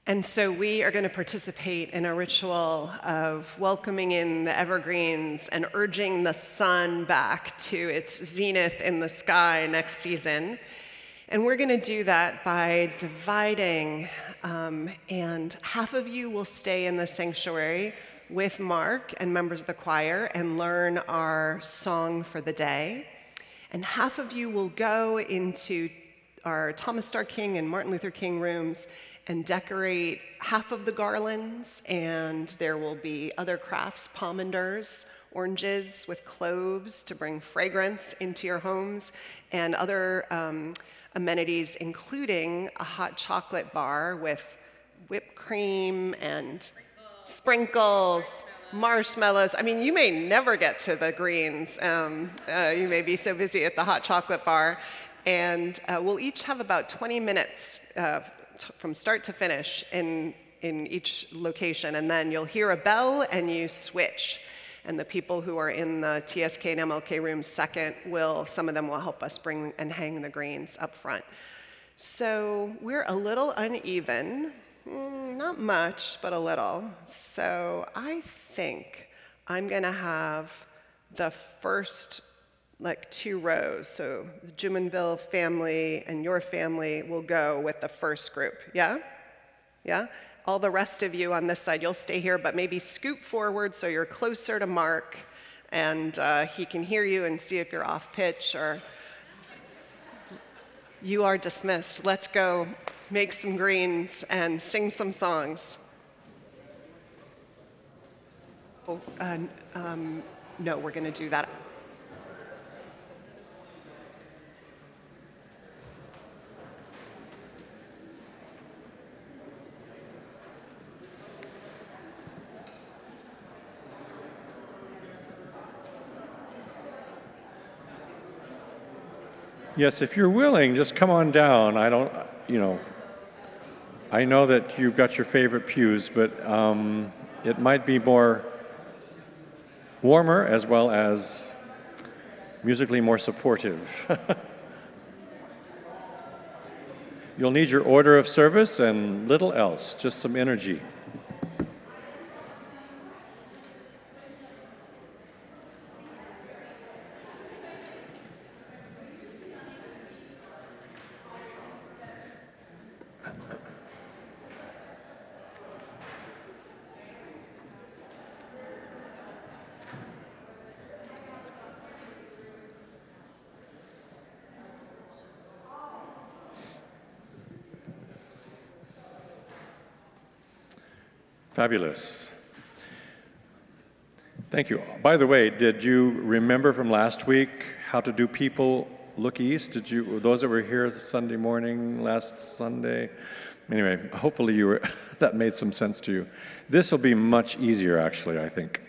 And so we are going to participate in a ritual of welcoming in the evergreens and urging the sun back to its zenith in the sky next season. And we're going to do that by dividing, and half of you will stay in the sanctuary with Mark and members of the choir and learn our song for the day. And half of you will go into our Thomas Starr King and Martin Luther King rooms and decorate half of the garlands, and there will be other crafts, pomanders, oranges with cloves to bring fragrance into your homes, and other amenities, including a hot chocolate bar with whipped cream and sprinkles, marshmallows. I mean, you may never get to the greens. You may be so busy at the hot chocolate bar. And we'll each have about 20 minutes from start to finish in each location. And then you'll hear a bell and you switch. And the people who are in the TSK and MLK rooms second some of them will help us bring and hang the greens up front. So we're a little uneven, not much, but a little. So I think I'm gonna have the first two rows. So the Jumonville family and your family will go with the first group, yeah? Yeah? All the rest of you on this side, you'll stay here, but maybe scoot forward so you're closer to Mark and he can hear you and see if you're off pitch, or you are dismissed. Let's go make some greens and sing some songs. Oh, no, we're gonna do that. Yes, if you're willing, just come on down. I know that you've got your favorite pews, but it might be more warmer as well as musically more supportive. You'll need your order of service and little else, just some energy. Fabulous. Thank you. By the way, did you remember from last week how to do People Look East? Those that were here Sunday morning, last Sunday? Anyway, hopefully that made some sense to you. This will be much easier, actually, I think.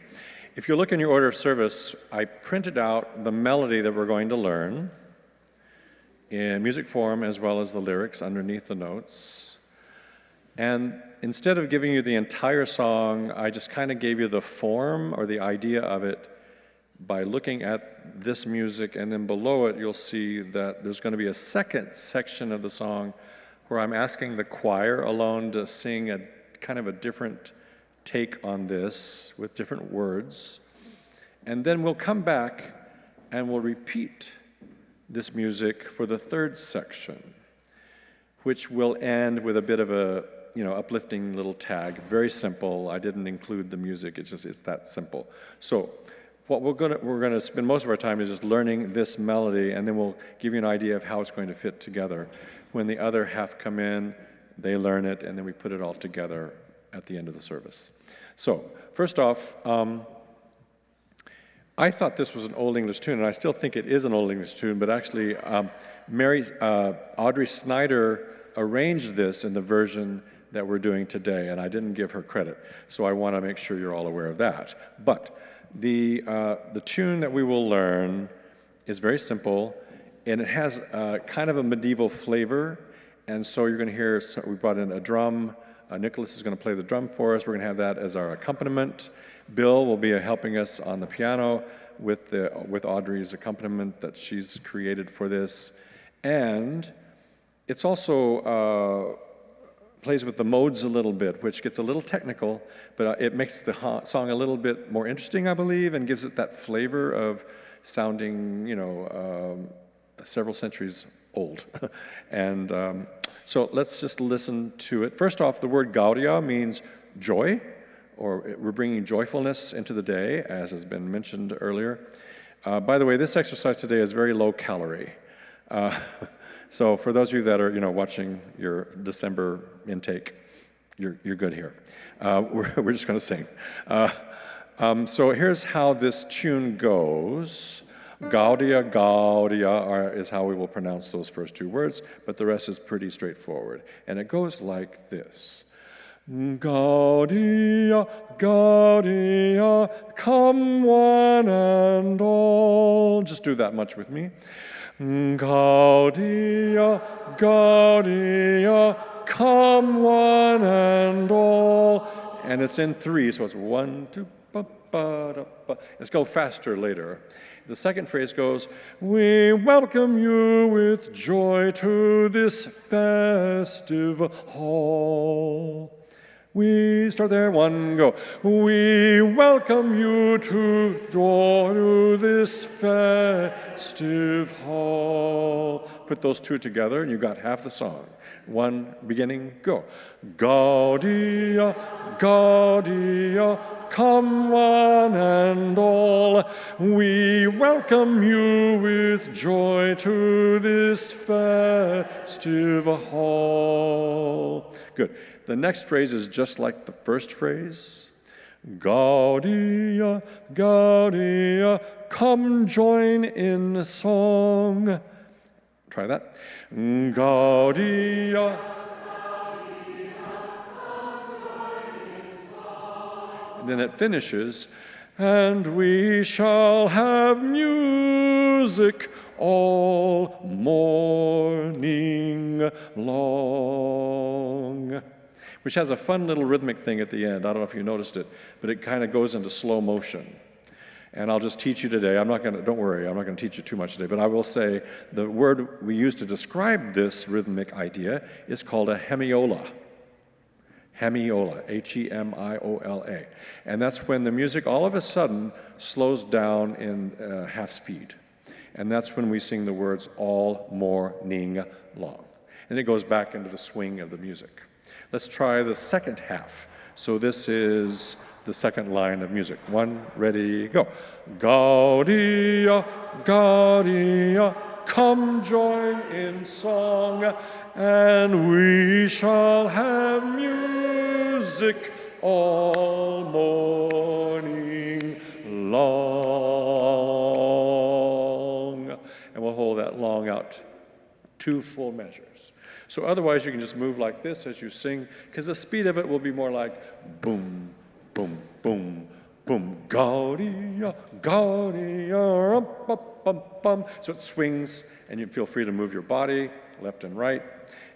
If you look in your order of service, I printed out the melody that we're going to learn in music form as well as the lyrics underneath the notes. And instead of giving you the entire song, I just kind of gave you the form or the idea of it by looking at this music, and then below it you'll see that there's going to be a second section of the song where I'm asking the choir alone to sing a kind of a different take on this with different words. And then we'll come back and we'll repeat this music for the third section, which will end with a bit of a uplifting little tag. Very simple. I didn't include the music. It's that simple. So what we're gonna spend most of our time is just learning this melody, and then we'll give you an idea of how it's going to fit together. When the other half come in, they learn it, and then we put it all together at the end of the service. So first off, I thought this was an Old English tune, and I still think it is an Old English tune, but actually Audrey Snyder arranged this in the version that we're doing today, and I didn't give her credit, so I want to make sure you're all aware of that. But the tune that we will learn is very simple, and it has kind of a medieval flavor, and so you're going to hear, we brought in a drum. Nicholas is going to play the drum for us. We're going to have that as our accompaniment. Bill will be helping us on the piano with Audrey's accompaniment that she's created for this, and it's also plays with the modes a little bit, which gets a little technical, but it makes the song a little bit more interesting, I believe, and gives it that flavor of sounding, several centuries old. And so let's just listen to it. First off, the word Gaudia means joy, or we're bringing joyfulness into the day, as has been mentioned earlier. By the way, this exercise today is very low calorie. So for those of you that are, watching your December intake, you're good here. We're just going to sing. So here's how this tune goes. Gaudia, Gaudia is how we will pronounce those first two words, but the rest is pretty straightforward. And it goes like this. Gaudia, Gaudia, come one and all. Just do that much with me. Gaudia, Gaudia, come one and all. And it's in three, so it's 1, 2, ba, ba, da, ba. Let's go faster later. The second phrase goes, we welcome you with joy to this festive hall. We start there, 1, go. We welcome you to this festive hall. Put those two together and you got half the song. 1, beginning, go. Gaudia, Gaudia, come one and all. We welcome you with joy to this festive hall. Good. The next phrase is just like the first phrase. Gaudia, Gaudia, come join in song. Try that. Gaudia. And then it finishes, and we shall have music all morning long. Which has a fun little rhythmic thing at the end. I don't know if you noticed it, but it kind of goes into slow motion. And I'll just teach you today. Don't worry, I'm not going to teach you too much today, but I will say the word we use to describe this rhythmic idea is called a hemiola. Hemiola, Hemiola. And that's when the music all of a sudden slows down in half speed. And that's when we sing the words all morning long. And it goes back into the swing of the music. Let's try the second half. So this is the second line of music. 1, ready, go. Gaudia, Gaudia, come join in song, and we shall have music all morning long. And we'll hold that long out 2 full measures. So otherwise you can just move like this as you sing, because the speed of it will be more like boom, boom, boom, boom. Gaudia, Gaudia, rum, bum, bum, bum. So it swings, and you feel free to move your body left and right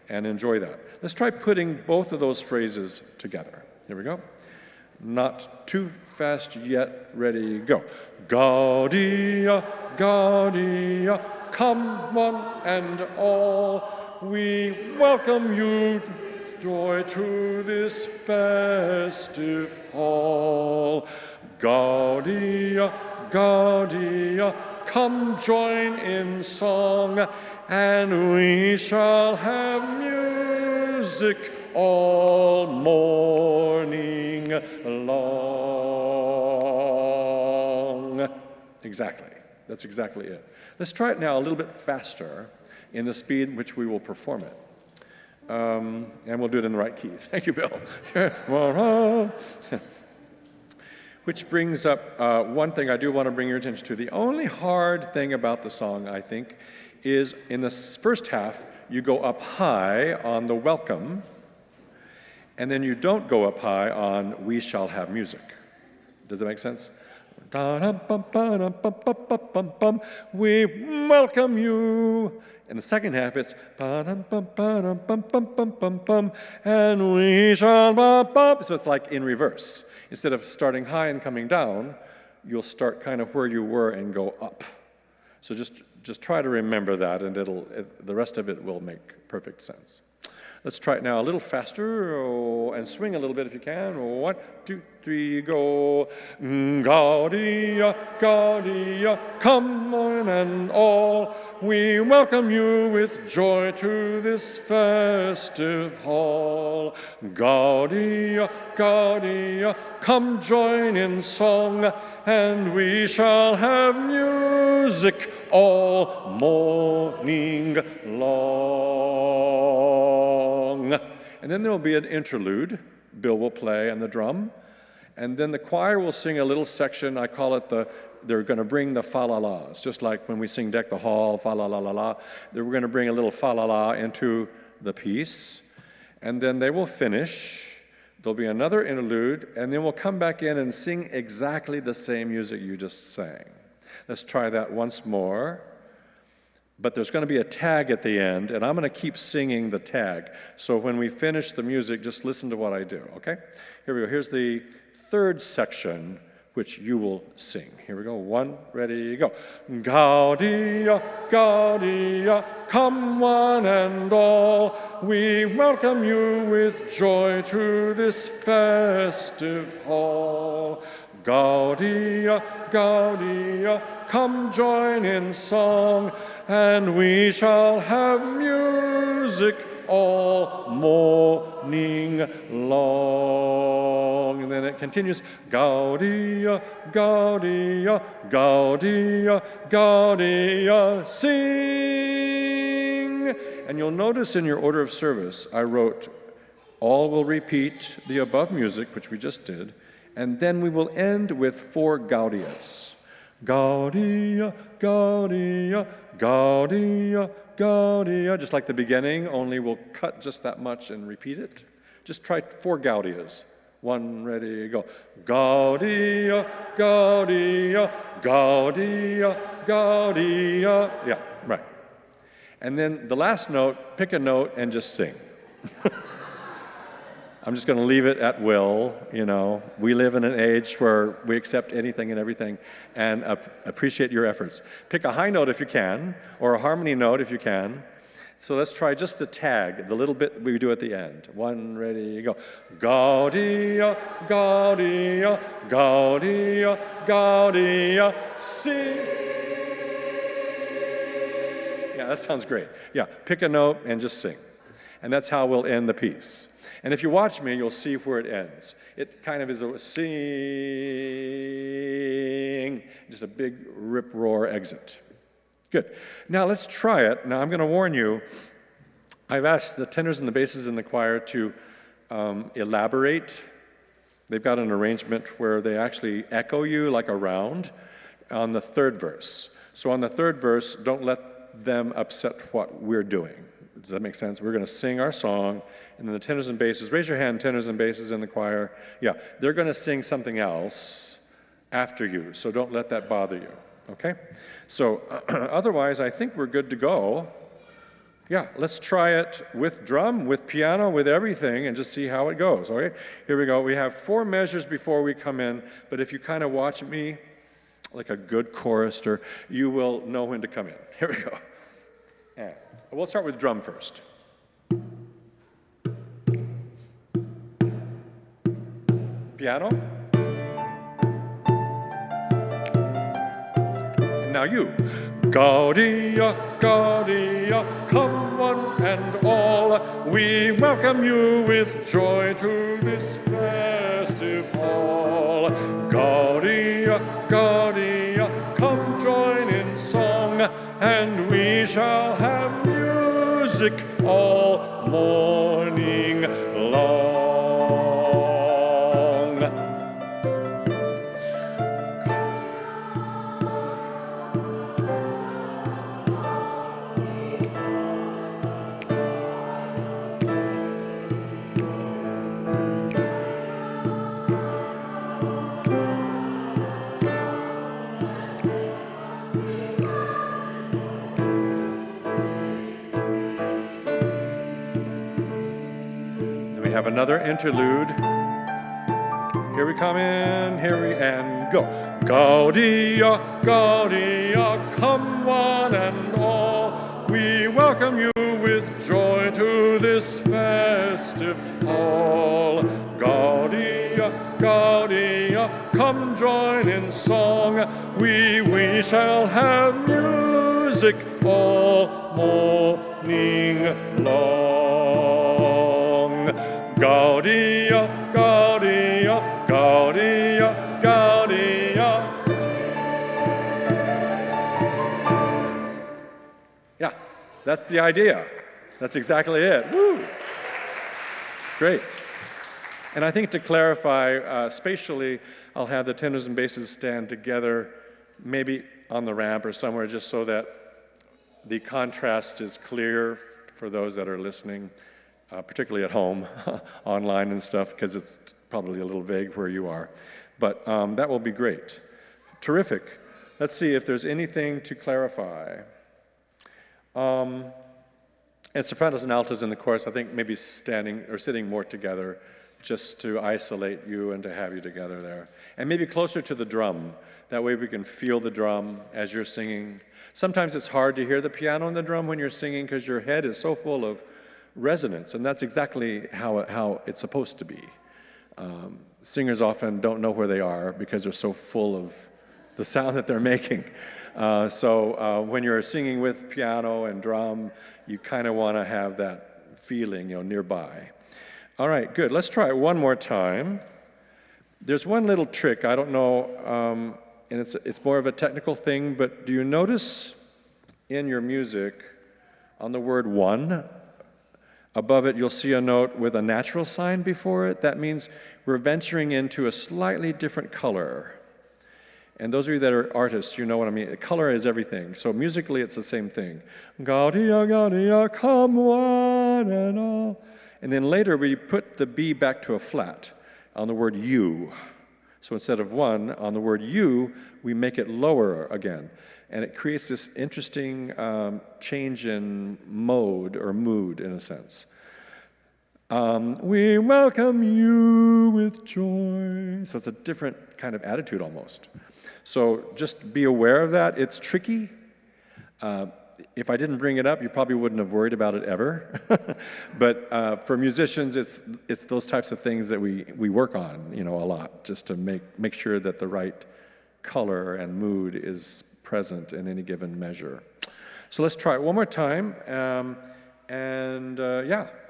and enjoy that. Let's try putting both of those phrases together. Here we go. Not too fast yet. Ready, go. Gaudia, Gaudia, come one and all. We welcome you, joy to this festive hall. Gaudia, Gaudia, come join in song, and we shall have music all morning long. Exactly. That's exactly it. Let's try it now a little bit faster in the speed in which we will perform it. And we'll do it in the right key. Thank you, Bill. Which brings up one thing I do want to bring your attention to. The only hard thing about the song, I think, is in the first half, you go up high on the welcome, and then you don't go up high on we shall have music. Does that make sense? We welcome you. In the second half, it's and we shall. So it's like in reverse. Instead of starting high and coming down, you'll start kind of where you were and go up. So just try to remember that, and the rest of it will make perfect sense. Let's try it now a little faster, and swing a little bit if you can. 1, 2, 3, go. Gaudia, Gaudia, come on and all. We welcome you with joy to this festive hall. Gaudia, Gaudia, come join in song, and we shall have music all morning long. And then there will be an interlude. Bill will play on the drum. And then the choir will sing a little section. I call it they're going to bring the fa-la-las. Just like when we sing Deck the Hall, fa-la-la-la-la. We're going to bring a little fa-la-la into the piece. And then they will finish. There'll be another interlude. And then we'll come back in and sing exactly the same music you just sang. Let's try that once more. But there's going to be a tag at the end, and I'm going to keep singing the tag. So when we finish the music, just listen to what I do, okay? Here we go. Here's the third section, which you will sing. Here we go. 1, ready, go. Gaudia, Gaudia, come one and all. We welcome you with joy to this festive hall. Gaudia, Gaudia, come join in song, and we shall have music all morning long. And then it continues, Gaudia, Gaudia, Gaudia, Gaudia, sing. And you'll notice in your order of service, I wrote, all will repeat the above music, which we just did, and then we will end with 4 Gaudias. Gaudia, Gaudia, Gaudia, Gaudia. Just like the beginning, only we'll cut just that much and repeat it. Just try 4 Gaudias. 1, ready, go. Gaudia, Gaudia, Gaudia, Gaudia. Yeah, right. And then the last note, pick a note and just sing. I'm just going to leave it at will, you know. We live in an age where we accept anything and everything and appreciate your efforts. Pick a high note if you can, or a harmony note if you can. So let's try just the tag, the little bit we do at the end. 1, ready, go. Gaudia, Gaudia, Gaudia, Gaudia, sing. Yeah, that sounds great. Yeah, pick a note and just sing. And that's how we'll end the piece. And if you watch me, you'll see where it ends. It kind of is a sing, just a big rip-roar exit. Good. Now let's try it. Now I'm going to warn you, I've asked the tenors and the basses in the choir to elaborate. They've got an arrangement where they actually echo you like a round on the 3rd verse. So on the 3rd verse, don't let them upset what we're doing. Does that make sense? We're going to sing our song, and then the tenors and basses, raise your hand, tenors and basses in the choir. Yeah, they're going to sing something else after you, so don't let that bother you, okay? So otherwise, I think we're good to go. Yeah, let's try it with drum, with piano, with everything, and just see how it goes, okay? Here we go. We have 4 measures before we come in, but if you kind of watch me like a good chorister, you will know when to come in. Here we go. And we'll start with drum first. Piano. And now you. Gaudia, Gaudia, come one and all. We welcome you with joy to this festive hall. Gaudia, Gaudia, come join in song, and we shall have music all morning long. Have another interlude. Here we come in, here we and go. Gaudia, Gaudia, come one and all. We welcome you with joy to to this festive hall. Gaudia, Gaudia, come join in song. We shall have music all morning long. Gaudia, Gaudia, Gaudia, Gaudia. Yeah, that's the idea. That's exactly it. Woo! Great. And I think to clarify, spatially, I'll have the tenors and basses stand together, maybe on the ramp or somewhere, just so that the contrast is clear for those that are listening, particularly at home, online and stuff, because it's probably a little vague where you are. But that will be great. Terrific. Let's see if there's anything to clarify. And sopranos and altos in the chorus, I think maybe standing or sitting more together, just to isolate you and to have you together there. And maybe closer to the drum. That way we can feel the drum as you're singing. Sometimes it's hard to hear the piano and the drum when you're singing because your head is so full of resonance, and that's exactly how it's supposed to be. Singers often don't know where they are because they're so full of the sound that they're making. So when you're singing with piano and drum, you kind of want to have that feeling, nearby. All right, good. Let's try it one more time. There's one little trick. I don't know, and it's more of a technical thing, but do you notice in your music on the word one, above it you'll see a note with a natural sign before it? That means we're venturing into a slightly different color. And those of you that are artists, you know what I mean. Color is everything. So musically, it's the same thing. Gaudia, Gaudia, come one and all. And then later, we put the B back to a flat on the word you. So instead of one, on the word you, we make it lower again. And it creates this interesting change in mode or mood, in a sense. We welcome you with joy. So it's a different kind of attitude almost. So just be aware of that. It's tricky. If I didn't bring it up, you probably wouldn't have worried about it ever. But for musicians, it's those types of things that we work on, a lot, just to make sure that the right color and mood is present in any given measure. So let's try it one more time.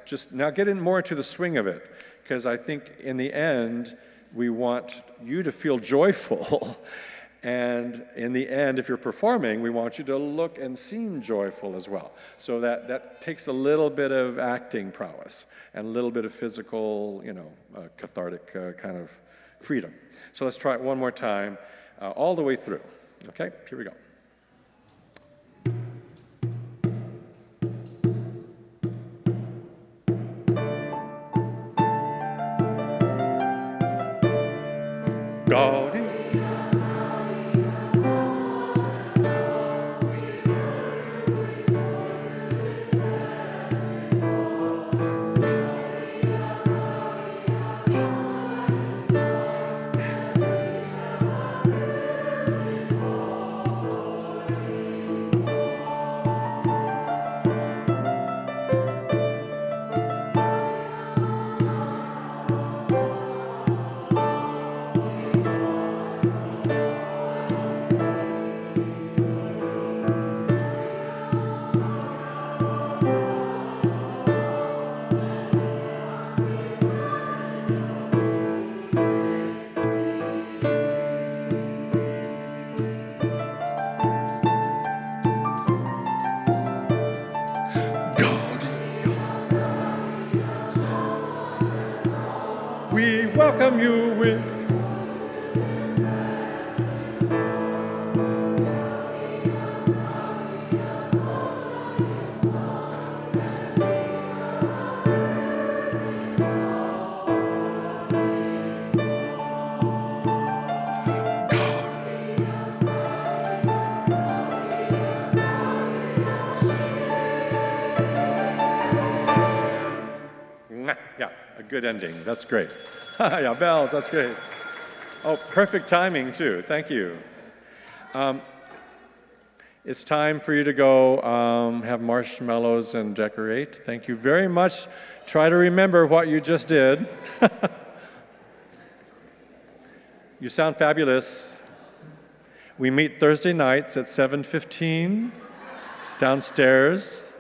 Just now get in more into the swing of it, because I think in the end, we want you to feel joyful. And in the end, if you're performing, we want you to look and seem joyful as well. So that takes a little bit of acting prowess and a little bit of physical, cathartic kind of freedom. So let's try it one more time, all the way through. Okay, here we go. Gaudia. We welcome you with Yeah, a good ending. That's great. Yeah, bells, that's great. Oh, perfect timing, too. Thank you. It's time for you to go have marshmallows and decorate. Thank you very much. Try to remember what you just did. You sound fabulous. We meet Thursday nights at 7:15 downstairs.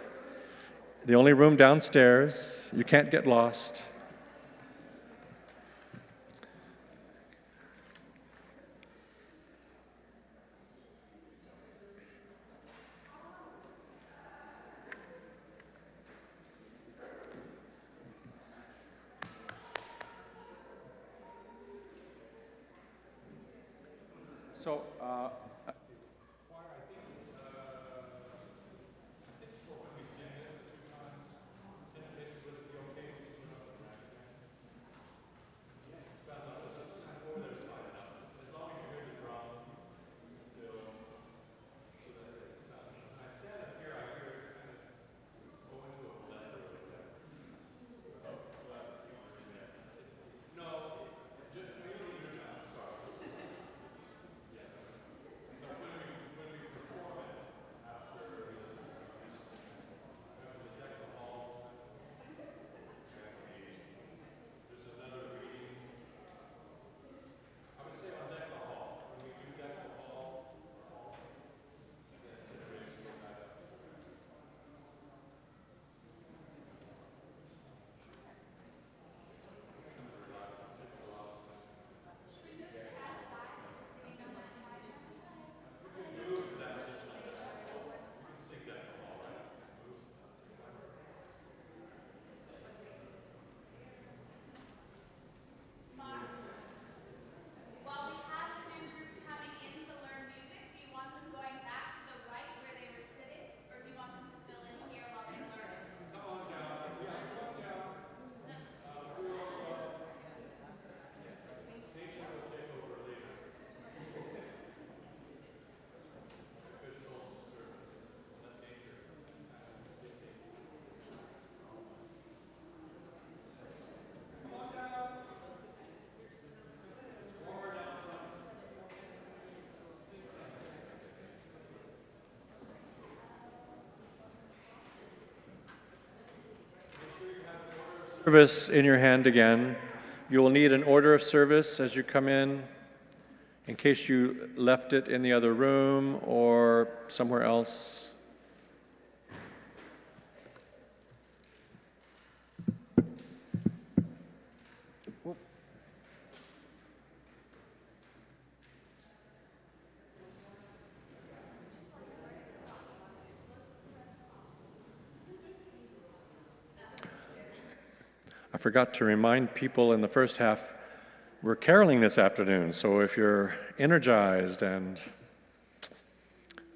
The only room downstairs. You can't get lost. So, service in your hand again. You will need an order of service as you come in case you left it in the other room or somewhere else. I forgot to remind people in the first half, we're caroling this afternoon, so if you're energized and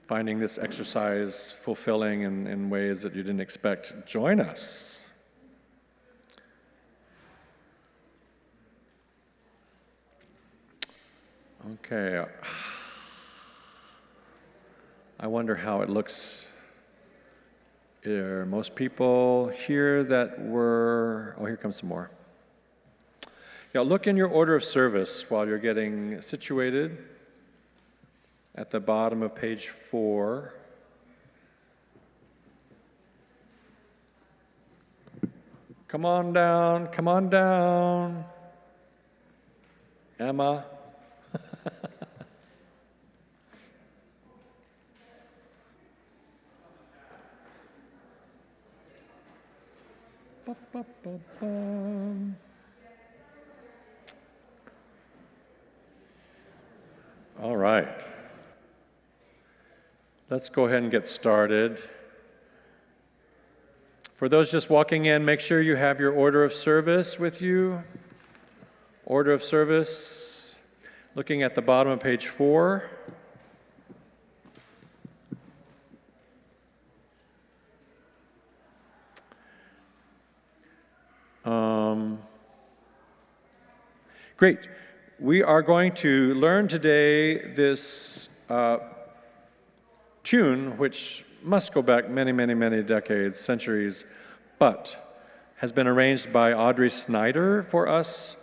finding this exercise fulfilling in ways that you didn't expect, join us. Okay. I wonder how it looks. Are most people here that were, oh, here comes some more. Yeah, look in your order of service while you're getting situated at the bottom of page 4. Come on down, Emma. All right. Let's go ahead and get started. For those just walking in, make sure you have your order of service with you. Order of service, looking at the bottom of page 4. Great. We are going to learn today this tune, which must go back many, many, many decades, centuries, but has been arranged by Audrey Snyder for us.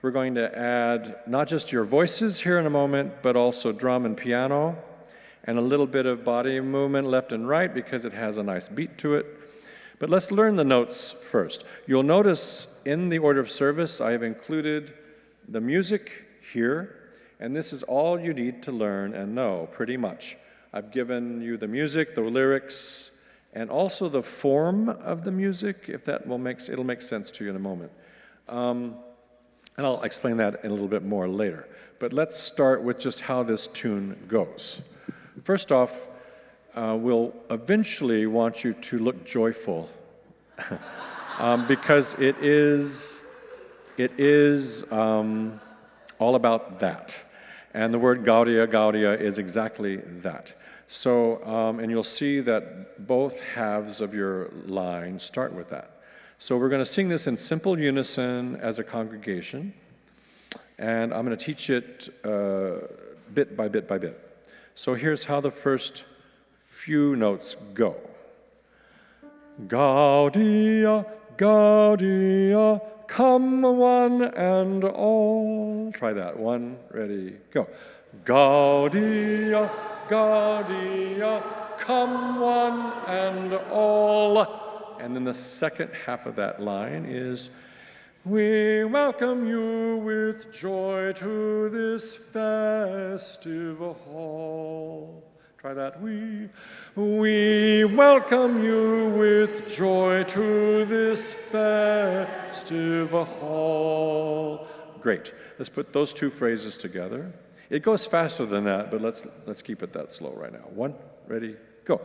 We're going to add not just your voices here in a moment, but also drum and piano. and a little bit of body movement left and right because it has a nice beat to it. But let's learn the notes first. You'll notice in the order of service, I have included the music here, and this is all you need to learn and know, pretty much. I've given you the music, the lyrics, and also the form of the music, if that it'll make sense to you in a moment. And I'll explain that in a little bit more later. But let's start with just how this tune goes. First off, we'll eventually want you to look joyful because it is all about that. And the word Gaudia, Gaudia is exactly that. So, and you'll see that both halves of your line start with that. So we're going to sing this in simple unison as a congregation, and I'm going to teach it bit by bit by bit. So here's how the first few notes go. Gaudia, Gaudia, come one and all. Try that. One, ready, go. Gaudia, Gaudia, come one and all. And then the second half of that line is, we welcome you with joy to this festive hall. Try that. We welcome you with joy to this festive hall. Great. Let's put those two phrases together. It goes faster than that, but let's keep it that slow right now. One, ready, go.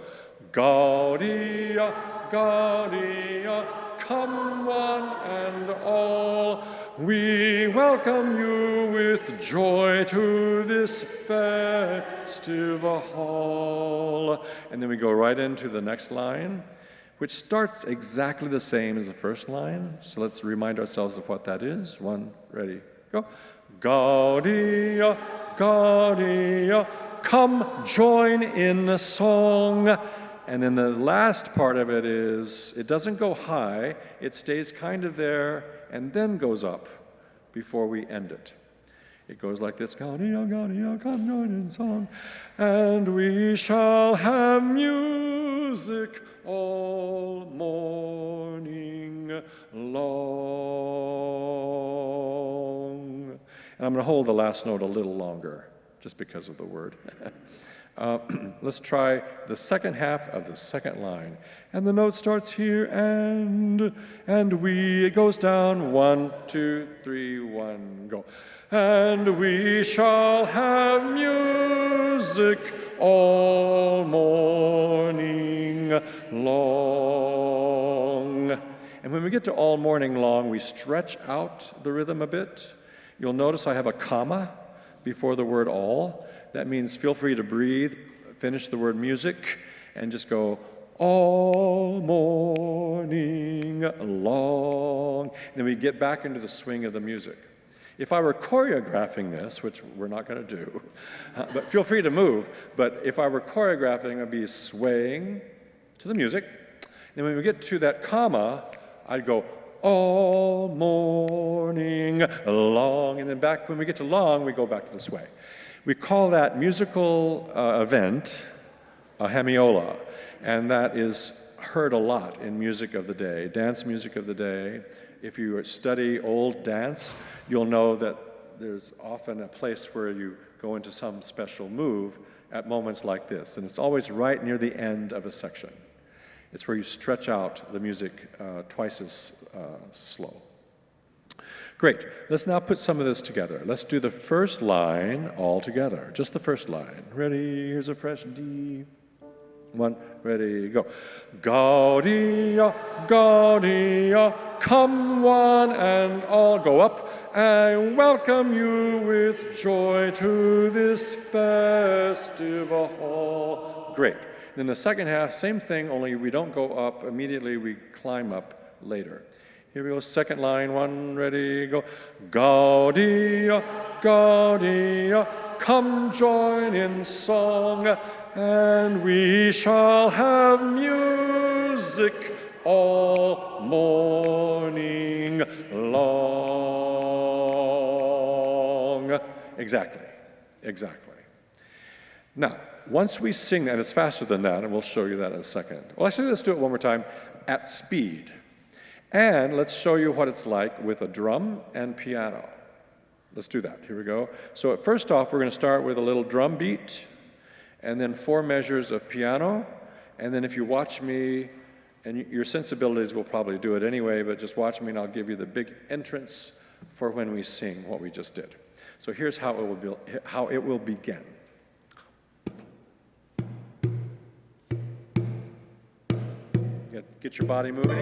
Gaudia, Gaudia, come one and all. We welcome you with joy to this festive hall. And then we go right into the next line, which starts exactly the same as the first line. So let's remind ourselves of what that is. One, ready, go. Gaudia, Gaudia, come join in the song. And then the last part of it is, it doesn't go high, it stays kind of there and then goes up before we end it. It goes like this, Gaudia, Gaudia, come join in song, and we shall have music all morning long. And I'm going to hold the last note a little longer, just because of the word. Let's try the second half of the second line. And the note starts here, and it goes down, 1, 2, 3, 1, go. And we shall have music all morning long. And when we get to all morning long, we stretch out the rhythm a bit. You'll notice I have a comma before the word all. That means feel free to breathe, finish the word music, and just go all morning long. And then we get back into the swing of the music. If I were choreographing this, which we're not going to do, but feel free to move, but if I were choreographing, I'd be swaying to the music. And when we get to that comma, I'd go all morning long. And then back when we get to long, we go back to the sway. We call that musical event a hemiola, and that is heard a lot in music of the day, dance music of the day. If you study old dance, you'll know that there's often a place where you go into some special move at moments like this, and it's always right near the end of a section. It's where you stretch out the music twice as slow. Great. Let's now put some of this together. Let's do the first line all together. Just the first line. Ready? Here's a fresh D. 1, ready, go. Gaudia, Gaudia, come one and all. Go up. I welcome you with joy to this festive hall. Great. Then the second half, same thing, only we don't go up immediately, we climb up later. Here we go, second line, 1, ready, go. Gaudia, Gaudia, come join in song, and we shall have music all morning long. Exactly. Now, once we sing, and it's faster than that, and we'll show you that in a second. Well, actually, let's do it one more time at speed. And let's show you what it's like with a drum and piano. Let's do that. Here we go. So first off, we're going to start with a little drum beat, and then 4 measures of piano. And then if you watch me, and your sensibilities will probably do it anyway, but just watch me and I'll give you the big entrance for when we sing what we just did. So here's how it will begin. Get your body moving.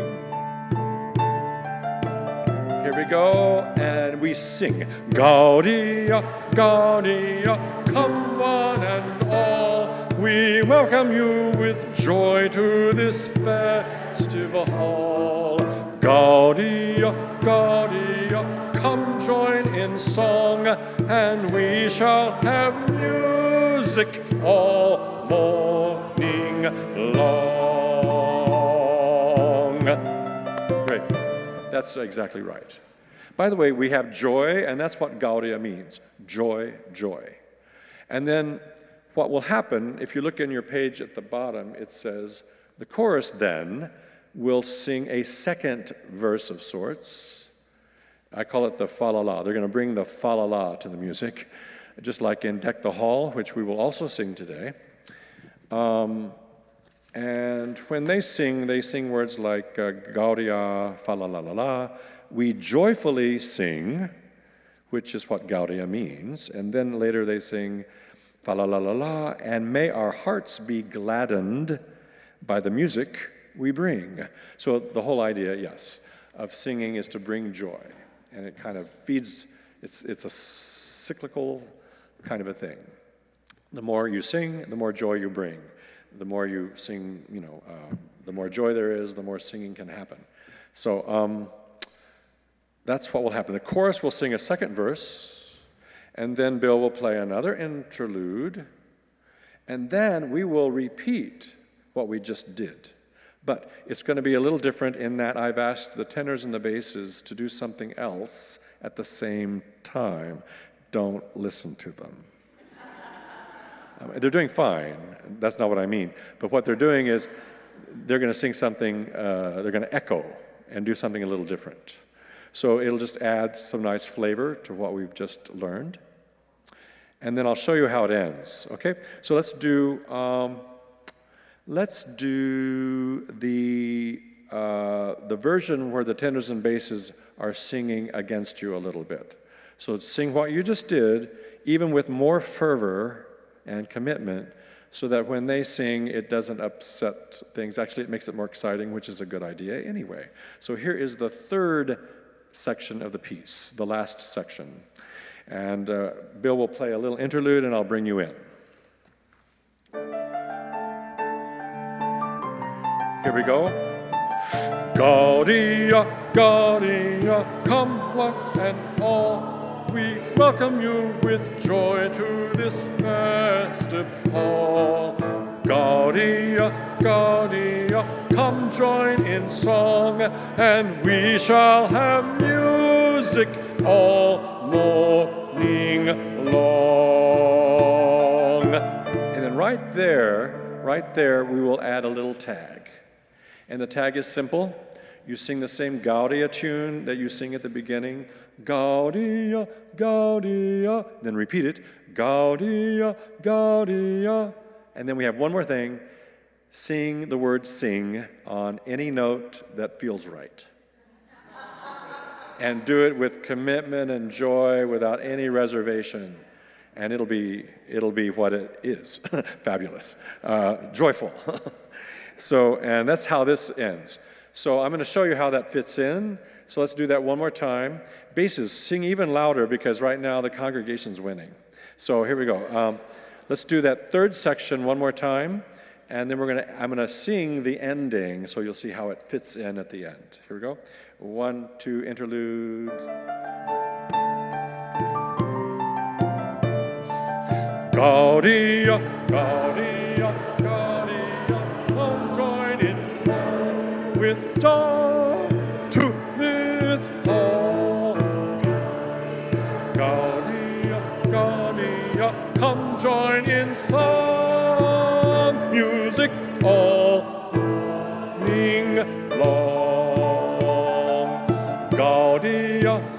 Here we go, and we sing. Gaudia, Gaudia, come one and all. We welcome you with joy to this festive hall. Gaudia, Gaudia, come join in song, and we shall have music all morning long. Great. That's exactly right. By the way, we have joy, and that's what Gaudia means. Joy, joy. And then what will happen, if you look in your page at the bottom, it says, the chorus then will sing a second verse of sorts. I call it the fa-la-la. They're going to bring the fa-la-la to the music, just like in Deck the Hall, which we will also sing today. And when they sing words like Gaudia, fa-la-la-la-la. We joyfully sing, which is what Gaudia means. And then later they sing fa-la-la-la-la, and may our hearts be gladdened by the music we bring. So the whole idea, yes, of singing is to bring joy. And it kind of feeds, it's a cyclical kind of a thing. The more you sing, the more joy you bring. The more you sing, the more joy there is, the more singing can happen. So that's what will happen. The chorus will sing a second verse, and then Bill will play another interlude, and then we will repeat what we just did. But it's going to be a little different in that I've asked the tenors and the basses to do something else at the same time. Don't listen to them. They're doing fine. That's not what I mean. But what they're doing is they're going to sing something, they're going to echo and do something a little different. So it'll just add some nice flavor to what we've just learned. And then I'll show you how it ends, okay? So let's do the version where the tenors and basses are singing against you a little bit. So sing what you just did, even with more fervor and commitment, so that when they sing, it doesn't upset things. Actually, it makes it more exciting, which is a good idea anyway. So here is the third section of the piece, the last section. And Bill will play a little interlude, and I'll bring you in. Here we go. Gaudia, Gaudia, come one and all. We welcome you with joy to this festive hall. Gaudia, Gaudia, come join in song, and we shall have music all morning long. And then right there, we will add a little tag. And the tag is simple. You sing the same Gaudia tune that you sing at the beginning. Gaudia, Gaudia. Then repeat it. Gaudia, Gaudia. And then we have one more thing. Sing the word sing on any note that feels right. And do it with commitment and joy without any reservation. And it'll be what it is. Fabulous. Joyful. So, and that's how this ends. So I'm going to show you how that fits in. So let's do that one more time. Basses, sing even louder because right now the congregation's winning. So here we go. Let's do that third section one more time. And then I'm going to sing the ending so you'll see how it fits in at the end. Here we go. 1, 2, interludes. Gaudia, Gaudia, Gaudia, come join in with joy to this hall. Gaudia, Gaudia, come join in song.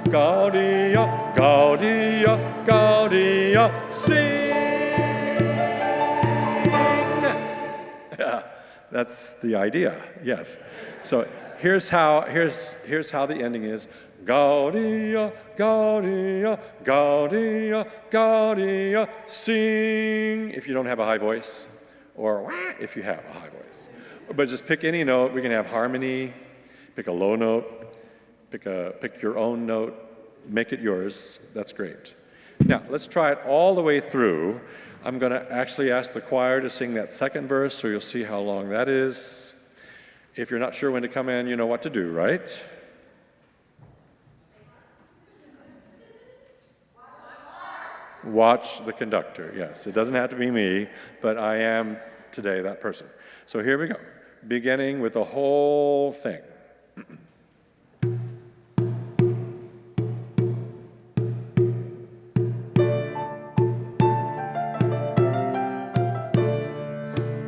Gaudia, Gaudia, Gaudia, sing. Yeah, that's the idea, yes. So here's how the ending is. Gaudia, Gaudia, Gaudia, Gaudia, sing. If you don't have a high voice, or wah if you have a high voice. But just pick any note. We can have harmony, pick a low note, pick your own note, make it yours. That's great. Now, let's try it all the way through. I'm going to actually ask the choir to sing that second verse, so you'll see how long that is. If you're not sure when to come in, you know what to do, right? Watch the conductor, yes. It doesn't have to be me, but I am today that person. So here we go, beginning with the whole thing.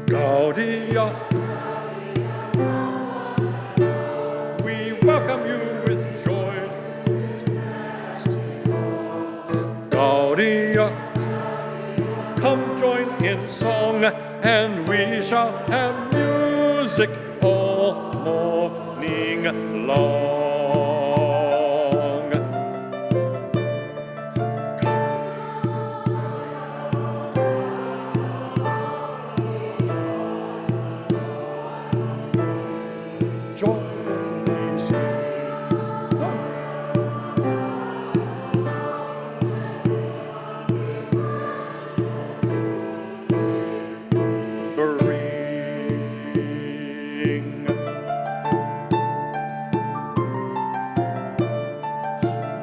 Gaudia, we welcome you with joy to this fest. Gaudia, come join in song, and we shall have music all morning long. Joyfully sing. Bring.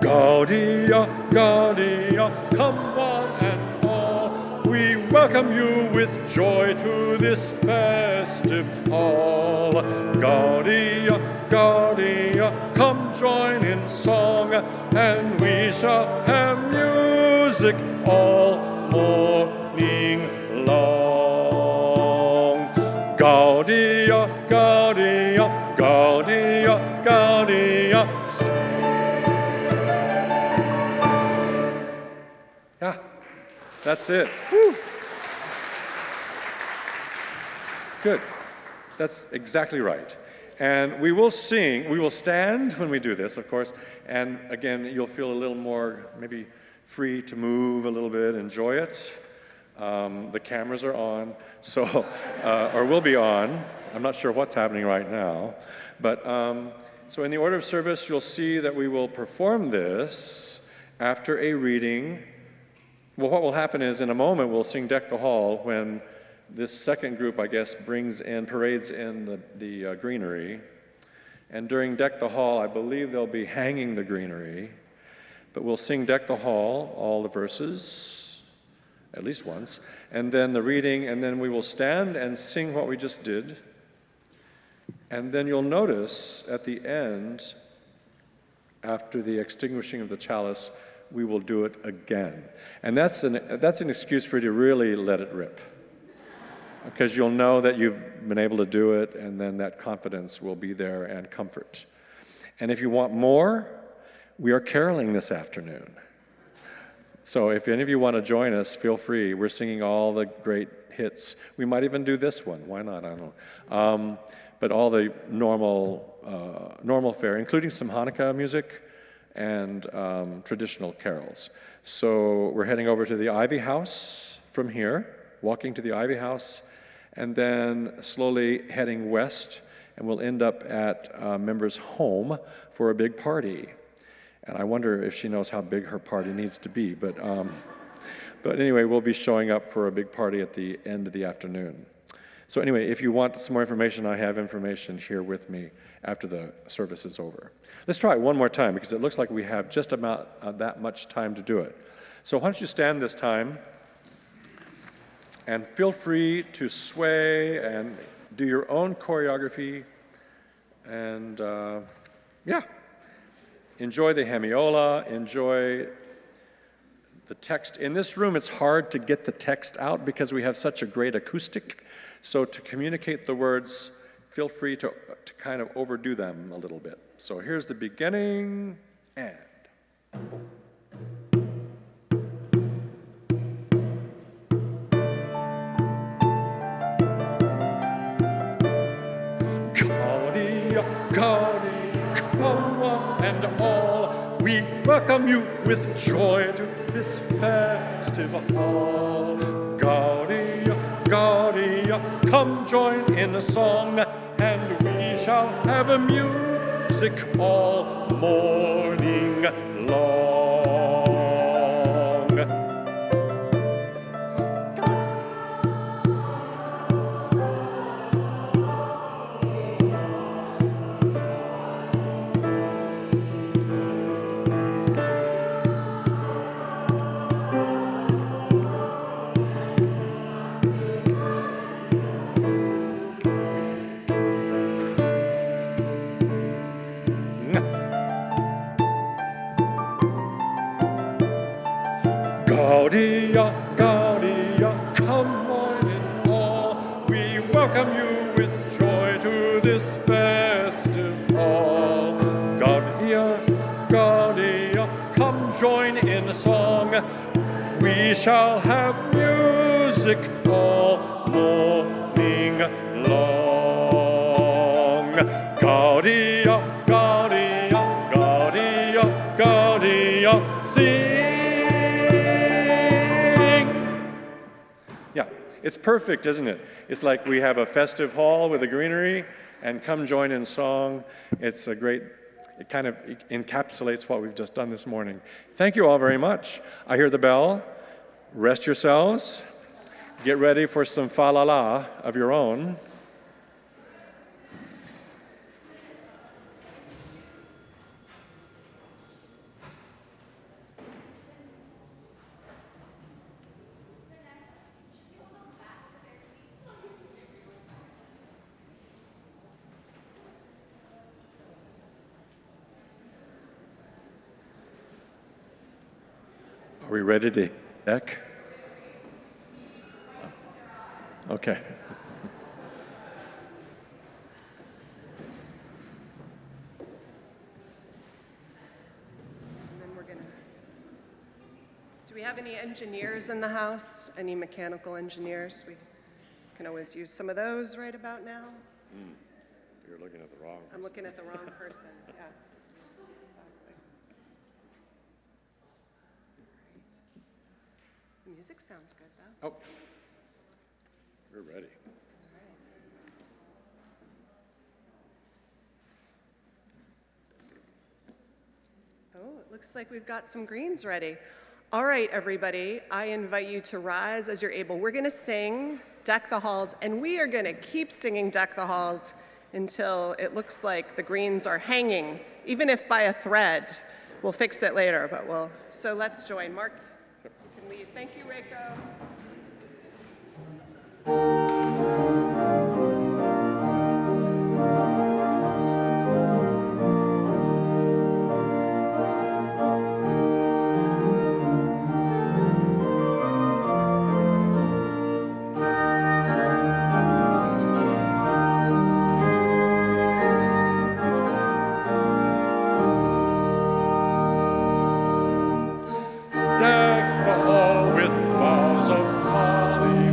Gaudia, Gaudia, come one and all. We welcome you with joy to this festive hall. Gaudia, Gaudia, come join in song, and we shall have music all morning long. Gaudia, Gaudia, Gaudia, Gaudia, yeah, that's it. Woo. Good. That's exactly right. And we will sing, we will stand when we do this, of course, and again, you'll feel a little more maybe free to move a little bit, enjoy it. The cameras are on, so, or will be on. I'm not sure what's happening right now. But, so in the order of service, you'll see that we will perform this after a reading. Well, what will happen is in a moment, we'll sing Deck the Hall when this second group, I guess, parades in the greenery. And during Deck the Hall, I believe they'll be hanging the greenery. But we'll sing Deck the Hall, all the verses, at least once, and then the reading, and then we will stand and sing what we just did. And then you'll notice at the end, after the extinguishing of the chalice, we will do it again. And that's an excuse for you to really let it rip, because you'll know that you've been able to do it, and then that confidence will be there and comfort. And if you want more, we are caroling this afternoon. So if any of you want to join us, feel free. We're singing all the great hits. We might even do this one. Why not? I don't know. But all the normal fare, including some Hanukkah music and traditional carols. So we're heading over to the Ivy House from here, walking to the Ivy House, and then slowly heading west, and we'll end up at a member's home for a big party. And I wonder if she knows how big her party needs to be, but anyway, we'll be showing up for a big party at the end of the afternoon. So anyway, if you want some more information, I have information here with me after the service is over. Let's try it one more time, because it looks like we have just about that much time to do it. So why don't you stand this time, and feel free to sway and do your own choreography, and yeah. Enjoy the hemiola, enjoy the text. In this room, it's hard to get the text out because we have such a great acoustic. So to communicate the words, feel free to kind of overdo them a little bit. So here's the beginning, and and all. We welcome you with joy to this festive hall. Gaudia, Gaudia, come join in the song, and we shall have a music all morning long. Gaudia, Gaudia, come on in all. We welcome you with joy to this festive hall. Gaudia, Gaudia, come join in the song. We shall have music all morning long. Gaudia, Gaudia, Gaudia, Gaudia, sing. Yeah, it's perfect, isn't it? It's like we have a festive hall with a greenery, and come join in song. It's a great, it kind of encapsulates what we've just done this morning. Thank you all very much. I hear the bell. Rest yourselves. Get ready for some fa-la-la of your own. Are we ready to deck? Okay. And then we're gonna, do we have any engineers in the house? Any mechanical engineers? We can always use some of those right about now. You're looking at the wrong person. I'm looking at the wrong person, yeah. Exactly. The music sounds good, though. Oh, we're ready. Oh, it looks like we've got some greens ready. All right, everybody, I invite you to rise as you're able. We're gonna sing Deck the Halls, and we are gonna keep singing Deck the Halls until it looks like the greens are hanging, even if by a thread. We'll fix it later, but so let's join. Mark, you can lead. Thank you, Reiko. Deck the hall with boughs of holly,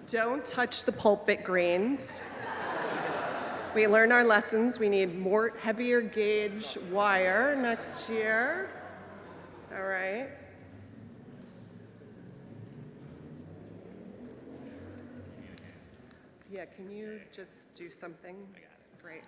Don't touch the pulpit greens. We learn our lessons. We need more heavier gauge wire next year. All right. Yeah, can you just do something? Great.